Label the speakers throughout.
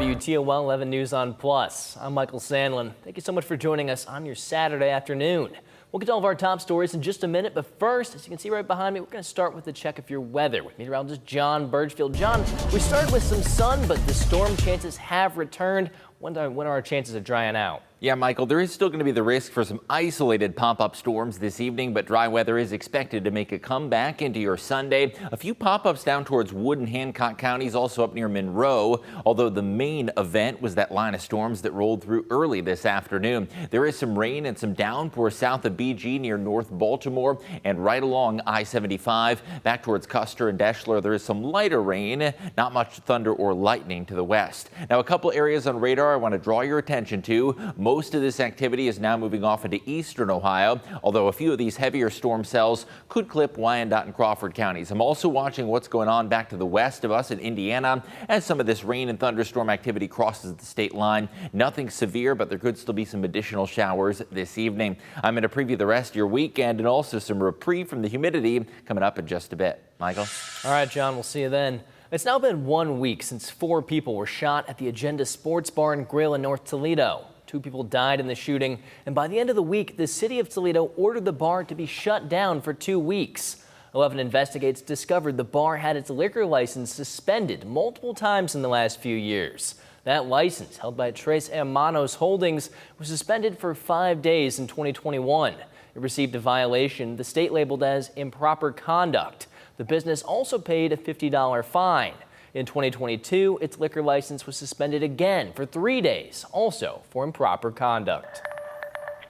Speaker 1: WTOL 11 News on Plus. I'm Michael Sandlin. Thank you so much for joining us on your Saturday afternoon. We'll get to all of our top stories in just a minute, but first, as you can see right behind me, we're going to start with a check of your weather with meteorologist John Burchfield. John, we started with some sun, but the storm chances have returned. When are our chances of drying out?
Speaker 2: Yeah, Michael, there is still going to be the risk for some isolated pop-up storms this evening, but dry weather is expected to make a comeback into your Sunday. A few pop-ups down towards Wood and Hancock counties, also up near Monroe, although the main event was that line of storms that rolled through early this afternoon. There is some rain and some downpour south of BG near North Baltimore and right along I-75 back towards Custer and Deschler. There is some lighter rain, not much thunder or lightning to the west. Now, a couple areas on radar I want to draw your attention to. Most of this activity is now moving off into eastern Ohio, although a few of these heavier storm cells could clip Wyandotte and Crawford counties. I'm also watching what's going on back to the west of us in Indiana as some of this rain and thunderstorm activity crosses the state line. Nothing severe, but there could still be some additional showers this evening. I'm going to preview the rest of your weekend and also some reprieve from the humidity coming up in just a bit. Michael?
Speaker 1: All right, John, we'll see you then. It's now been 1 week since 4 people were shot at the Agenda Sports Bar and Grill in North Toledo. 2 people died in the shooting, and by the end of the week, the city of Toledo ordered the bar to be shut down for 2 weeks. 11 Investigates discovered the bar had its liquor license suspended multiple times in the last few years. That license, held by Tres Hermanos Holdings, was suspended for 5 days in 2021. It received a violation the state labeled as improper conduct. The business also paid a $50 fine. In 2022, its liquor license was suspended again for 3 days, also for improper conduct.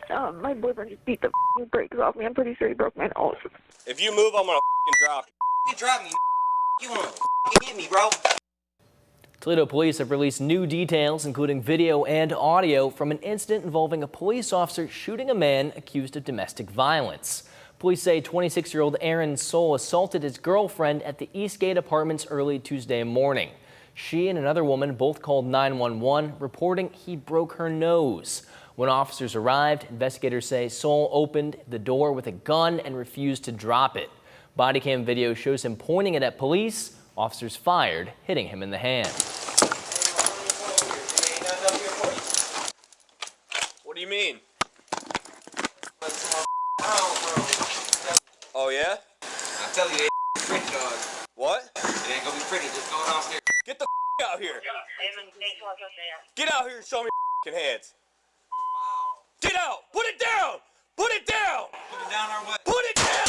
Speaker 3: My boyfriend just beat the brakes off me. I'm pretty sure he broke my nose.
Speaker 4: If you move, I'm gonna drop you.
Speaker 5: You drop me. You wanna hit me, bro?
Speaker 1: Toledo police have released new details, including video and audio from an incident involving a police officer shooting a man accused of domestic violence. Police say 26-year-old Aaron Soul assaulted his girlfriend at the Eastgate Apartments early Tuesday morning. She and another woman both called 911, reporting he broke her nose. When officers arrived, investigators say Soul opened the door with a gun and refused to drop it. Body cam video shows him pointing it at police. Officers fired, hitting him in the hand.
Speaker 4: What do you mean? Oh yeah?
Speaker 5: I'm telling you, it ain't pretty, dog.
Speaker 4: What?
Speaker 5: It ain't gonna be pretty. Just go downstairs.
Speaker 4: Get the out here. Get out here and show me your hands. Get out! Put it down! Put it down!
Speaker 5: Put it down or what?
Speaker 4: Put it down!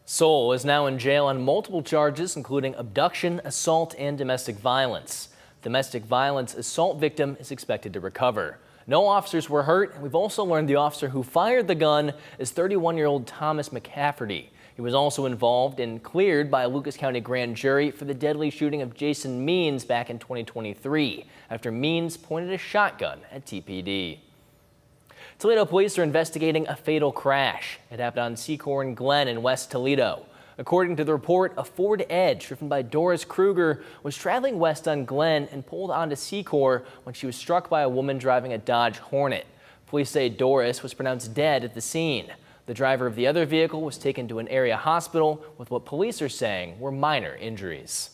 Speaker 1: Soul is now in jail on multiple charges, including abduction, assault, and domestic violence. Domestic violence assault victim is expected to recover. No officers were hurt, and we've also learned the officer who fired the gun is 31-year-old Thomas McCafferty. He was also involved and cleared by a Lucas County grand jury for the deadly shooting of Jason Means back in 2023, after Means pointed a shotgun at TPD. Toledo police are investigating a fatal crash. It happened on Secor and Glen in West Toledo. According to the report, a Ford Edge driven by Doris Kruger was traveling west on Glen and pulled onto Secor when she was struck by a woman driving a Dodge Hornet. Police say Doris was pronounced dead at the scene. The driver of the other vehicle was taken to an area hospital with what police are saying were minor injuries.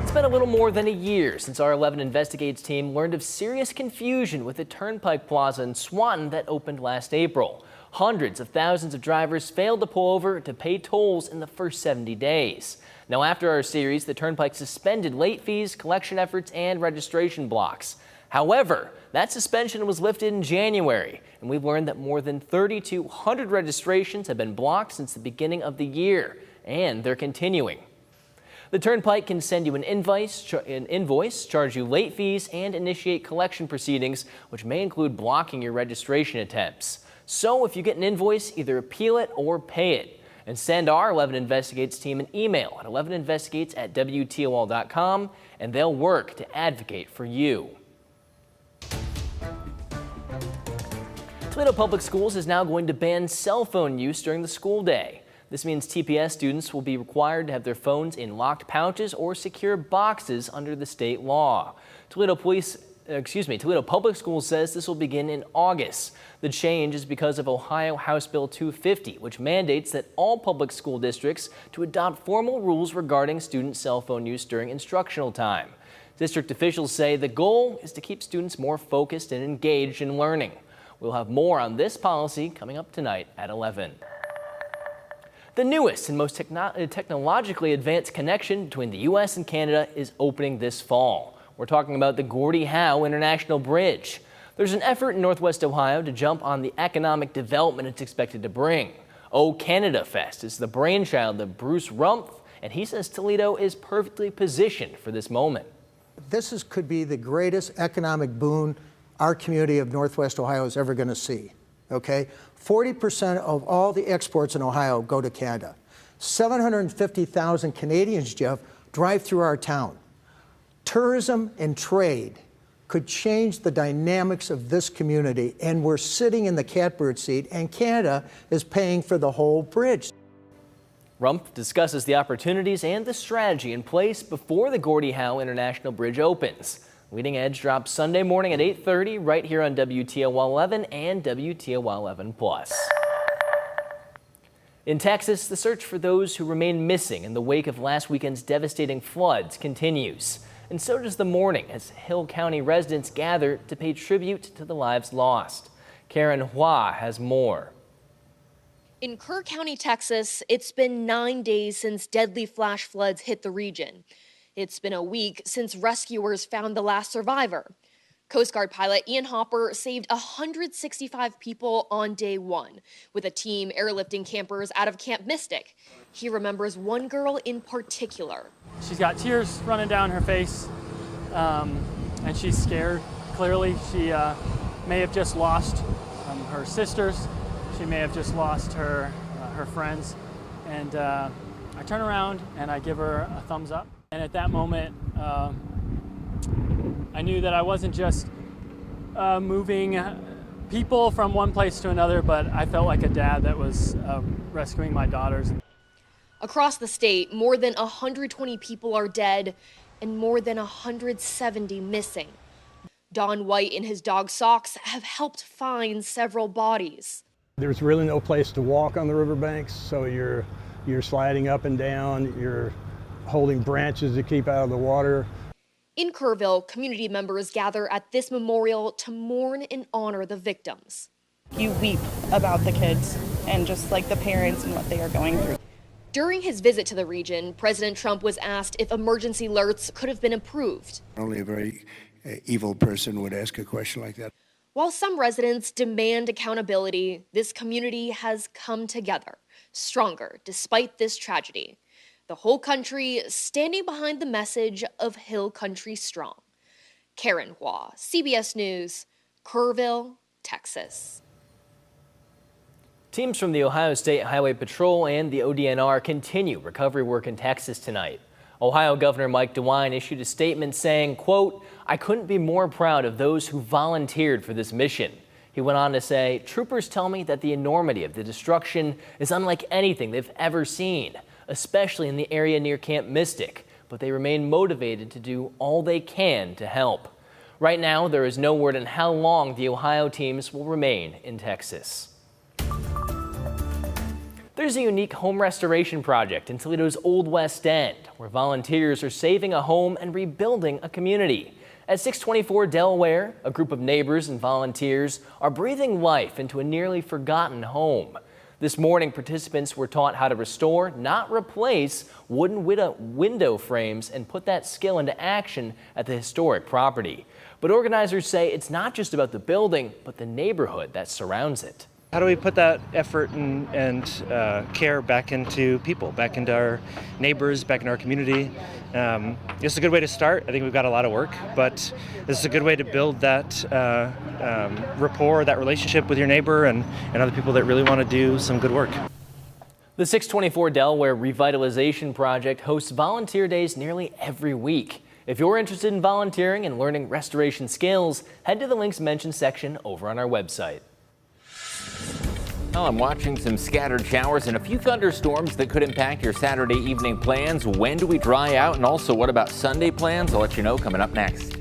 Speaker 1: It's been a little more than a year since our 11 Investigates team learned of serious confusion with the Turnpike Plaza in Swanton that opened last April. Hundreds of thousands of drivers failed to pull over to pay tolls in the first 70 days. Now, after our series, the Turnpike suspended late fees, collection efforts, and registration blocks. However, that suspension was lifted in January, and we've learned that more than 3,200 registrations have been blocked since the beginning of the year, and they're continuing. The Turnpike can send you an invoice, charge you late fees, and initiate collection proceedings, which may include blocking your registration attempts. So if you get an invoice, either appeal it or pay it. And send our 11 Investigates team an email at 11investigates@WTOL.com, and they'll work to advocate for you. Toledo Public Schools is now going to ban cell phone use during the school day. This means TPS students will be required to have their phones in locked pouches or secure boxes under the state law. Toledo police Toledo Public Schools says this will begin in August. The change is because of Ohio House Bill 250, which mandates that all public school districts to adopt formal rules regarding student cell phone use during instructional time. District officials say the goal is to keep students more focused and engaged in learning. We'll have more on this policy coming up tonight at 11. The newest and most technologically advanced connection between the U.S. and Canada is opening this fall. We're talking about the Gordie Howe International Bridge. There's an effort in Northwest Ohio to jump on the economic development it's expected to bring. Oh Canada Fest is the brainchild of Bruce Rumpf, and he says Toledo is perfectly positioned for this moment.
Speaker 6: Could be the greatest economic boon our community of Northwest Ohio is ever going to see. Okay, 40% of all the exports in Ohio go to Canada. 750,000 Canadians, Jeff, drive through our town. Tourism and trade could change the dynamics of this community, and we're sitting in the catbird seat, and Canada is paying for the whole bridge.
Speaker 1: Rumpf discusses the opportunities and the strategy in place before the Gordie Howe International Bridge opens. Leading Edge drops Sunday morning at 8:30 right here on WTOL 11 and WTOL 11+. In Texas, the search for those who remain missing in the wake of last weekend's devastating floods continues. And so does the mourning as Hill County residents gather to pay tribute to the lives lost. Karen Hua has more.
Speaker 7: In Kerr County, Texas, it's been 9 days since deadly flash floods hit the region. It's been a week since rescuers found the last survivor. Coast Guard pilot Ian Hopper saved 165 people on day one, with a team airlifting campers out of Camp Mystic. He remembers one girl in particular.
Speaker 8: She's got tears running down her face, and she's scared. Clearly, she may have just lost her sisters. She may have just lost her friends. And I turn around and I give her a thumbs up. And at that moment, I knew that I wasn't just moving people from one place to another, but I felt like a dad that was rescuing my daughters.
Speaker 7: Across the state, more than 120 people are dead and more than 170 missing. Don White and his dog Socks have helped find several bodies.
Speaker 9: There's really no place to walk on the riverbanks, so you're sliding up and down, you're holding branches to keep out of the water.
Speaker 7: In Kerrville, community members gather at this memorial to mourn and honor the victims.
Speaker 10: You weep about the kids and just like the parents and what they are going through.
Speaker 7: During his visit to the region, President Trump was asked if emergency alerts could have been improved.
Speaker 11: Only a very evil person would ask a question like that.
Speaker 7: While some residents demand accountability, this community has come together, stronger despite this tragedy. The whole country standing behind the message of Hill Country Strong. Karen Hua, CBS News, Kerrville, Texas.
Speaker 1: Teams from the Ohio State Highway Patrol and the ODNR continue recovery work in Texas tonight. Ohio Governor Mike DeWine issued a statement saying, quote, "I couldn't be more proud of those who volunteered for this mission." He went on to say, "Troopers tell me that the enormity of the destruction is unlike anything they've ever seen, especially in the area near Camp Mystic, but they remain motivated to do all they can to help." Right now, there is no word on how long the Ohio teams will remain in Texas. There's a unique home restoration project in Toledo's Old West End, where volunteers are saving a home and rebuilding a community. At 624 Delaware, a group of neighbors and volunteers are breathing life into a nearly forgotten home. This morning, participants were taught how to restore, not replace, wooden window frames and put that skill into action at the historic property. But organizers say it's not just about the building, but the neighborhood that surrounds it.
Speaker 12: How do we put that effort and care back into people, back into our neighbors, back into our community? This is a good way to start. I think we've got a lot of work, but this is a good way to build that rapport, that relationship with your neighbor and other people that really want to do some good work.
Speaker 1: The 624 Delaware Revitalization Project hosts volunteer days nearly every week. If you're interested in volunteering and learning restoration skills, head to the links mentioned section over on our website.
Speaker 2: Well, I'm watching some scattered showers and a few thunderstorms that could impact your Saturday evening plans. When do we dry out? And also, what about Sunday plans? I'll let you know coming up next.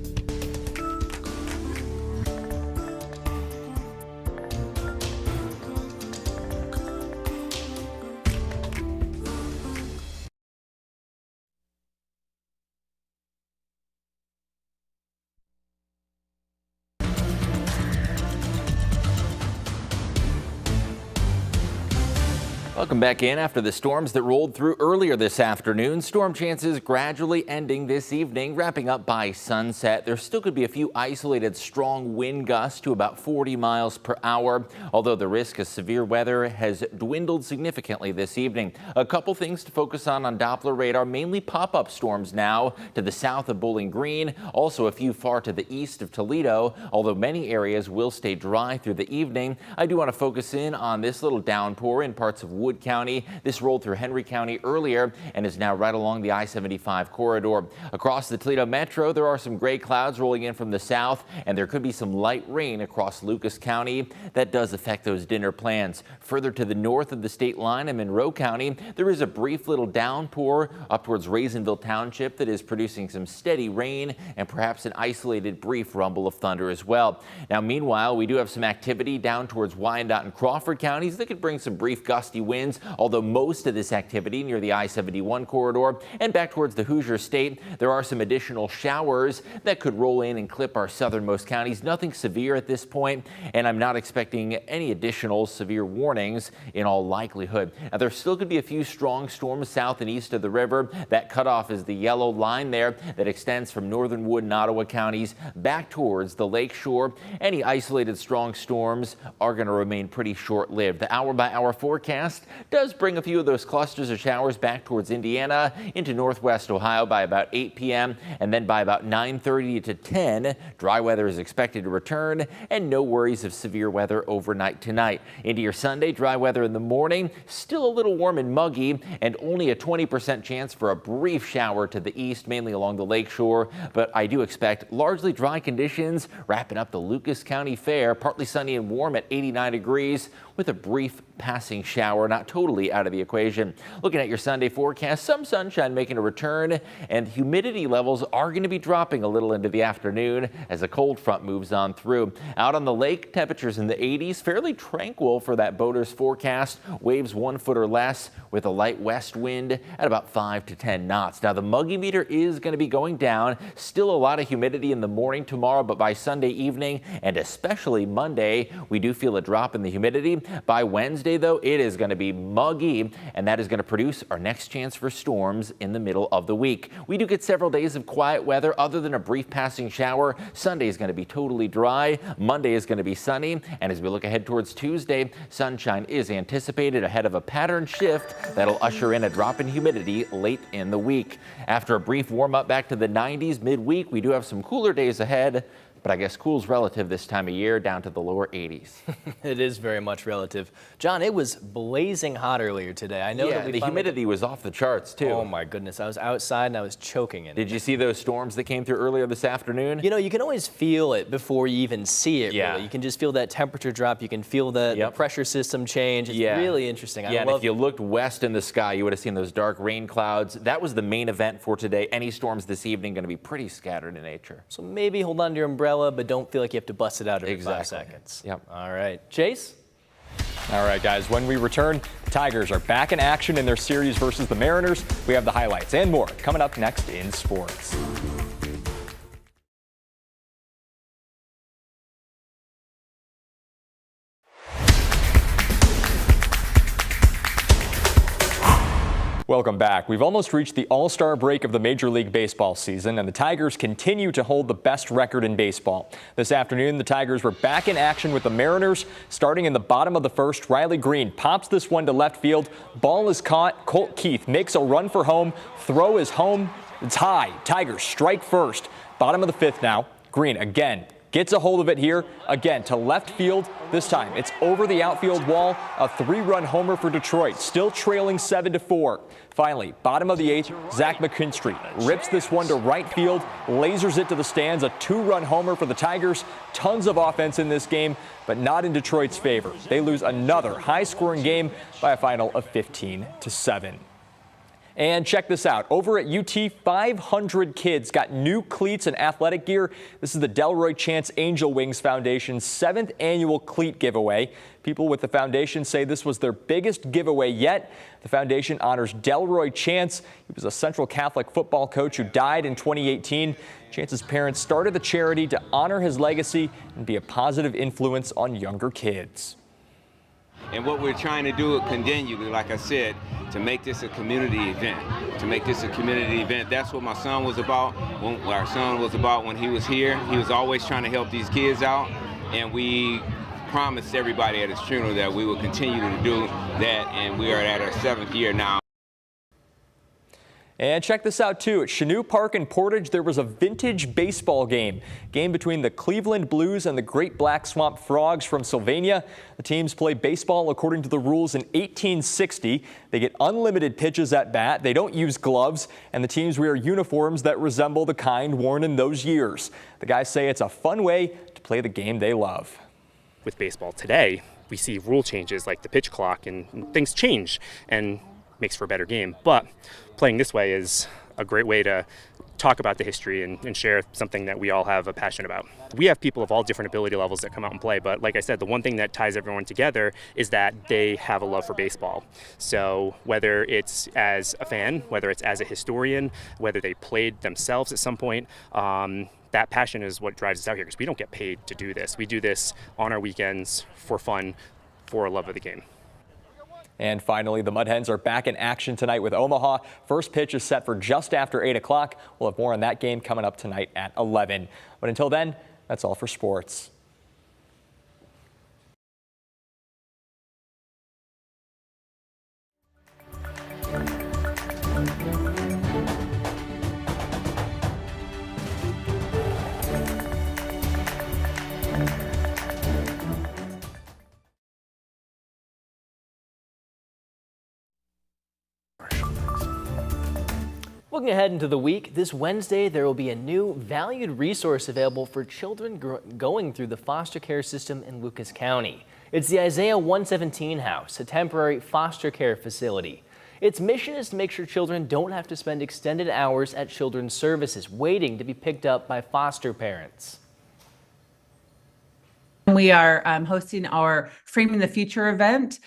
Speaker 2: Welcome back in. After the storms that rolled through earlier this afternoon, storm chances gradually ending this evening, wrapping up by sunset. There still could be a few isolated strong wind gusts to about 40 miles per hour, although the risk of severe weather has dwindled significantly this evening. A couple things to focus on Doppler radar, mainly pop-up storms now to the south of Bowling Green, also a few far to the east of Toledo, although many areas will stay dry through the evening. I do want to focus in on this little downpour in parts of Wood County. This rolled through Henry County earlier and is now right along the I-75 corridor. Across the Toledo Metro, there are some gray clouds rolling in from the south, and there could be some light rain across Lucas County. That does affect those dinner plans. Further to the north of the state line in Monroe County, there is a brief little downpour up towards Raisonville Township that is producing some steady rain and perhaps an isolated brief rumble of thunder as well. Now, meanwhile, we do have some activity down towards Wyandotte and Crawford counties that could bring some brief gusty winds, although most of this activity near the I-71 corridor and back towards the Hoosier State. There are some additional showers that could roll in and clip our southernmost counties. Nothing severe at this point, and I'm not expecting any additional severe warnings in all likelihood. Now, there still could be a few strong storms south and east of the river. That cutoff is the yellow line there that extends from northern Wood and Ottawa counties back towards the lake shore. Any isolated strong storms are going to remain pretty short-lived. The hour-by-hour forecast does bring a few of those clusters of showers back towards Indiana into northwest Ohio by about 8 p.m. and then by about 9:30 to 10, dry weather is expected to return and no worries of severe weather overnight tonight. Into your Sunday, dry weather in the morning, still a little warm and muggy, and only a 20% chance for a brief shower to the east, mainly along the lake shore. But I do expect largely dry conditions wrapping up the Lucas County Fair, partly sunny and warm at 89 degrees with a brief passing shower, not totally out of the equation. Looking at your Sunday forecast, some sunshine making a return, and humidity levels are going to be dropping a little into the afternoon as a cold front moves on through. Out on the lake, temperatures in the 80s, fairly tranquil for that boater's forecast. Waves 1 foot or less with a light west wind at about 5 to 10 knots. Now, the muggy meter is going to be going down. Still a lot of humidity in the morning tomorrow, but by Sunday evening and especially Monday, we do feel a drop in the humidity. By Wednesday, though, it is going to be muggy, and that is going to produce our next chance for storms in the middle of the week. We do get several days of quiet weather other than a brief passing shower. Sunday is going to be totally dry. Monday is going to be sunny. And as we look ahead towards Tuesday, sunshine is anticipated ahead of a pattern shift that'll usher in a drop in humidity late in the week. After a brief warm up back to the 90s midweek, we do have some cooler days ahead. But I guess cool's relative this time of year, down to the lower 80s.
Speaker 1: It is very much relative. John, it was blazing hot earlier today. I know that
Speaker 2: the humidity was off the charts, too.
Speaker 1: Oh, my goodness. I was outside and I was choking in it.
Speaker 2: Did you see those storms that came through earlier this afternoon?
Speaker 1: You know, you can always feel it before you even see it,
Speaker 2: Yeah.
Speaker 1: really. You can just feel that temperature drop. You can feel the pressure system change. It's really interesting.
Speaker 2: And if you looked west in the sky, you would have seen those dark rain clouds. That was the main event for today. Any storms this evening going to be pretty scattered in nature.
Speaker 1: So maybe hold on to your umbrella, but don't feel like you have to bust it out every 5 seconds.
Speaker 2: Yep.
Speaker 1: All right. Chase?
Speaker 13: All right, guys, when we return, the Tigers are back in action in their series versus the Mariners. We have the highlights and more coming up next in sports. Welcome back. We've almost reached the all-star break of the Major League Baseball season, and the Tigers continue to hold the best record in baseball. This afternoon, the Tigers were back in action with the Mariners. Starting in the bottom of the first, Riley Green pops this one to left field. Ball is caught. Colt Keith makes a run for home. Throw is home. It's high. Tigers strike first. Bottom of the fifth now. Green again gets a hold of it here, again to left field. This time it's over the outfield wall. A 3-run homer for Detroit, still trailing 7-4. Finally, bottom of the 8th, Zach McKinstry rips this one to right field, lasers it to the stands. A 2-run homer for the Tigers. Tons of offense in this game, but not in Detroit's favor. They lose another high-scoring game by a final of 15-7. And check this out. Over at UT, 500 kids got new cleats and athletic gear. This is the Delroy Chance Angel Wings Foundation's 7th annual cleat giveaway. People with the foundation say this was their biggest giveaway yet. The foundation honors Delroy Chance. He was a Central Catholic football coach who died in 2018. Chance's parents started the charity to honor his legacy and be a positive influence on younger kids.
Speaker 14: And what we're trying to do continually, like I said, to make this a community event. That's what my son was about. What our son was about when he was here. He was always trying to help these kids out. And we promised everybody at his funeral that we will continue to do that. And we are at our 7th year now.
Speaker 13: And check this out, too. At Chanute Park in Portage, there was a vintage baseball game between the Cleveland Blues and the Great Black Swamp Frogs from Sylvania. The teams play baseball according to the rules in 1860. They get unlimited pitches at bat. They don't use gloves, and the teams wear uniforms that resemble the kind worn in those years. The guys say it's a fun way to play the game they love.
Speaker 15: With baseball today, we see rule changes like the pitch clock, and things change and makes for a better game. But playing this way is a great way to talk about the history and share something that we all have a passion about. We have people of all different ability levels that come out and play, but like I said, the one thing that ties everyone together is that they have a love for baseball. So whether it's as a fan, whether it's as a historian, whether they played themselves at some point, that passion is what drives us out here, because we don't get paid to do this. We do this on our weekends for fun, for a love of the game.
Speaker 13: And finally, the Mud Hens are back in action tonight with Omaha. First pitch is set for just after 8 o'clock. We'll have more on that game coming up tonight at 11. But until then, that's all for sports.
Speaker 1: Looking ahead into the week, this Wednesday there will be a new valued resource available for children going through the foster care system in Lucas County. It's the Isaiah 117 House, a temporary foster care facility. Its mission is to make sure children don't have to spend extended hours at children's services waiting to be picked up by foster parents.
Speaker 16: We are hosting our Framing the Future event.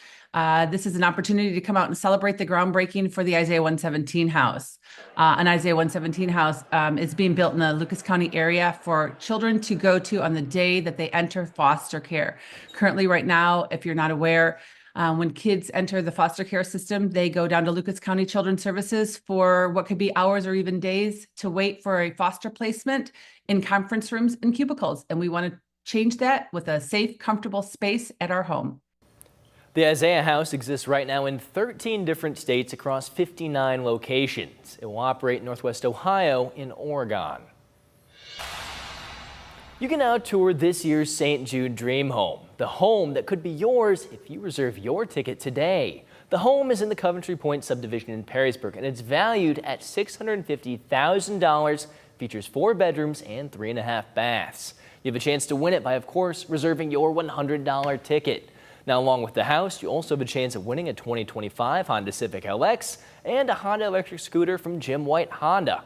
Speaker 16: This is an opportunity to come out and celebrate the groundbreaking for the Isaiah 117 House. An Isaiah 117 House is being built in the Lucas County area for children to go to on the day that they enter foster care. Currently, right now, if you're not aware, when kids enter the foster care system, they go down to Lucas County Children's Services for what could be hours or even days to wait for a foster placement in conference rooms and cubicles. And we want to change that with a safe, comfortable space at our home.
Speaker 1: The Isaiah House exists right now in 13 different states across 59 locations. It will operate in Northwest Ohio and Oregon. You can now tour this year's St. Jude Dream Home, the home that could be yours if you reserve your ticket today. The home is in the Coventry Point subdivision in Perrysburg, and it's valued at $650,000, features 4 bedrooms and 3.5 baths. You have a chance to win it by, of course, reserving your $100 ticket. Now, along with the house, you also have a chance of winning a 2025 Honda Civic LX and a Honda electric scooter from Jim White Honda.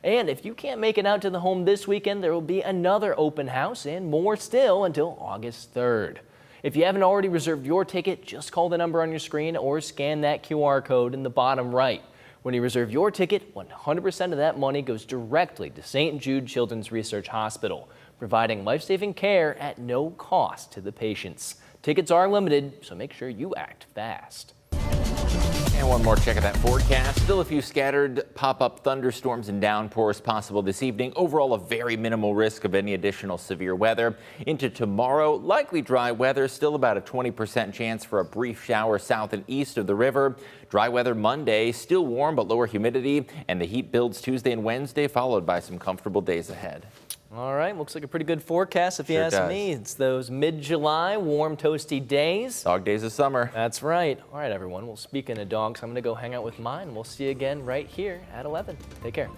Speaker 1: And if you can't make it out to the home this weekend, there will be another open house and more still until August 3rd. If you haven't already reserved your ticket, just call the number on your screen or scan that QR code in the bottom right. When you reserve your ticket, 100% of that money goes directly to St. Jude Children's Research Hospital, providing life-saving care at no cost to the patients. Tickets are limited, so make sure you act fast.
Speaker 2: And one more check of that forecast. Still a few scattered pop-up thunderstorms and downpours possible this evening. Overall, a very minimal risk of any additional severe weather. Into tomorrow, likely dry weather. Still about a 20% chance for a brief shower south and east of the river. Dry weather Monday, still warm but lower humidity. And the heat builds Tuesday and Wednesday, followed by some comfortable days ahead.
Speaker 1: All right, looks like a pretty good forecast if you ask me. It's those mid-July warm, toasty days.
Speaker 2: Dog days of summer.
Speaker 1: That's right. All right, everyone. Well, speaking of dogs, I'm going to go hang out with mine. We'll see you again right here at 11. Take care.